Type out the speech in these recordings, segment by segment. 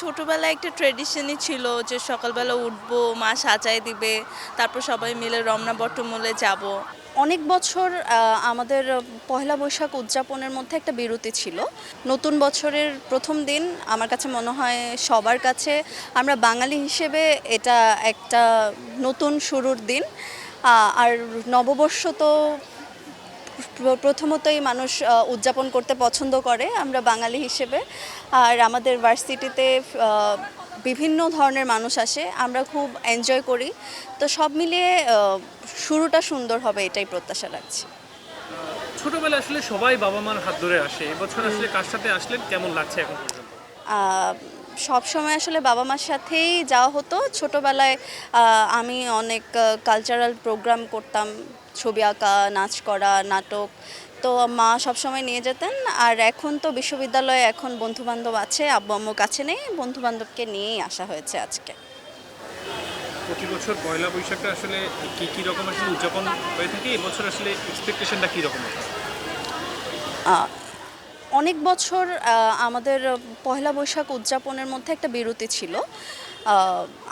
ছোটবেলায় একটা ট্র্যাডিশনই ছিল যে সকালবেলা উঠবো, মা সাজায় দিবে, তারপর সবাই মিলে রমনা বটমূলে যাব। অনেক বছর আমাদের পহেলা বৈশাখ উদযাপনের মধ্যে একটা বিরতি ছিল। নতুন বছরের প্রথম দিন আমার কাছে মনে হয় সবার কাছে, আমরা বাঙালি হিসেবে এটা একটা নতুন শুরুর দিন। আর নববর্ষ তো প্রথমতই মানুষ উদযাপন করতে পছন্দ করে আমরা বাঙালি হিসেবে। আর আমাদের ভার্সিটিতে বিভিন্ন ধরনের মানুষ আসে, আমরা খুব এনজয় করি। তো সব মিলিয়ে শুরুটা সুন্দর হবে এটাই প্রত্যাশা রাখছি। ছোটবেলায় আসলে সবাই বাবা মার হাত ধরে আসে, এবছর আসলে কার সাথে আসলেন, কেমন লাগছে এখন পর্যন্ত? সব সময় আসলে বাবা মার সাথেই যাওয়া হতো। ছোটবেলায় আমি অনেক কালচারাল প্রোগ্রাম করতাম, ছবি আঁকা, নাচ করা, নাটক। তো মা সবসময় নিয়ে যেতেন। আর এখন তো বিশ্ববিদ্যালয়ে এখন বন্ধুবান্ধব আছে, আব্বু আম্মু কাছে নেই, বন্ধুবান্ধবকে নিয়েই আসা হয়েছে আজকে। প্রতি বছর পয়লা বৈশাখটা আসলে কি রকম আসলে উদযাপন হয়ে থাকে, এবছর আসলে এক্সপেকটেশনটা কি রকম আছে? আহ, অনেক বছর আমাদের পহেলা বৈশাখ উদযাপনের মধ্যে একটা বিরতি ছিল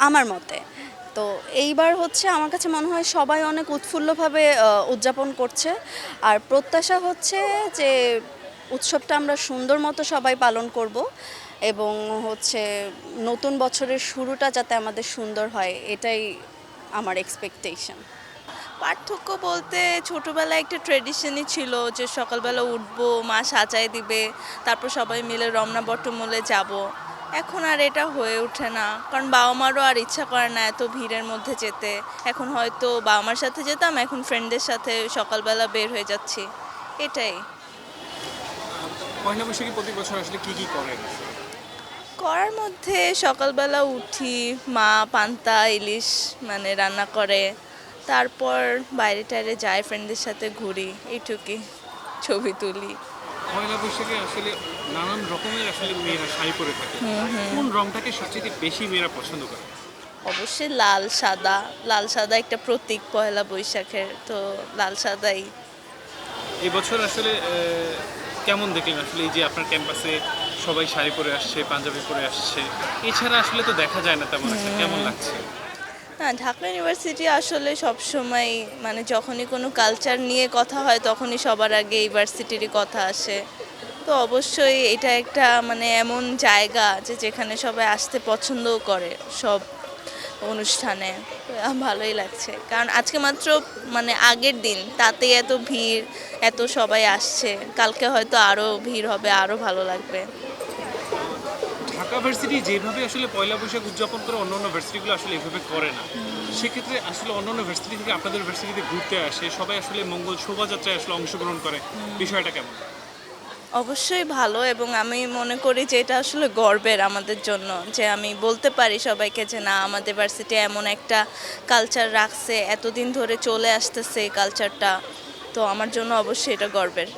আমার মতে। তো এইবার হচ্ছে আমার কাছে মনে হয় সবাই অনেক উৎফুল্লভাবে উদযাপন করছে। আর প্রত্যাশা হচ্ছে যে উৎসবটা আমরা সুন্দর মতো সবাই পালন করব, এবং হচ্ছে নতুন বছরের শুরুটা যাতে আমাদের সুন্দর হয়, এটাই আমার এক্সপেকটেশন। পার্থক্য বলতে ছোটবেলায় একটা ট্র্যাডিশনই ছিল যে সকালবেলা উঠবো, মা সাজায় দিবে, তারপর সবাই মিলে রমনা বটমূলে যাব। এখন আর এটা হয়ে ওঠে না, কারণ বাবা মারও আর ইচ্ছা করে না এত ভিড়ের মধ্যে যেতে। এখন হয়তো বাবা মার সাথে যেতাম, এখন ফ্রেন্ডদের সাথে সকালবেলা বের হয়ে যাচ্ছি, এটাই। পয়লা বৈশাখী প্রতি বছর আসলে কি করেন? করার মধ্যে সকালবেলা উঠি, মা পান্তা ইলিশ মানে রান্না করে, তারপর বাইরে টাইরে যাই, ফ্রেন্ডদের সাথে ঘুরি, এইটুকুই, ছবি তুলি। পয়লা বৈশাখে আসলে নানান রকমের আসলে মেয়েরা শাড়ি পরে থাকে, কোন রংটাকে সবচেয়ে বেশি মেয়েরা পছন্দ করে? অবশ্যই লাল সাদা, লাল সাদা একটা প্রতীক পয়লা বৈশাখের, তো লাল সাদাই। এবছর আসলে কেমন দেখলেন আসলে এই যে আপনার ক্যাম্পাসে সবাই শাড়ি পরে আসছে, পাঞ্জাবি পরে আসছে, এছাড়া আসলে তো দেখা যায় না তেমন একটা, কেমন লাগছে? না, ঢাকা ইউনিভার্সিটি আসলে সবসময় মানে যখনই কোনো কালচার নিয়ে কথা হয় তখনই সবার আগে ইউনিভার্সিটিরই কথা আসে। তো অবশ্যই এটা একটা মানে এমন জায়গা যে যেখানে সবাই আসতে পছন্দও করে সব অনুষ্ঠানে। তো ভালোই লাগছে, কারণ আজকে মাত্র মানে আগের দিন, তাতেই এত ভিড়, এত সবাই আসছে। কালকে হয়তো আরও ভিড় হবে, আরও ভালো লাগবে। ঢাকা ভার্সিটি যেভাবে আসলে পয়লা বৈশাখ উদযাপন করে অন্যান্য ভার্সিটিগুলো আসলে এভাবে করে না, সেক্ষেত্রে আসলে অন্যান্য ভার্সিটি থেকে আপনাদের ভার্সিটিতে ঘুরতে আসে, সবাই আসলে মঙ্গল শোভাযাত্রায় আসলে অংশগ্রহণ করে, বিষয়টা কেমন? অবশ্যই ভালো, এবং আমি মনে করি যে এটা আসলে গর্বের আমাদের জন্য, যে আমি বলতে পারি সবাইকে যে না, আমাদের ভার্সিটি এমন একটা কালচার রাখছে, এতদিন ধরে চলে আসতেছে এই কালচারটা। তো আমার জন্য অবশ্যই এটা গর্বের।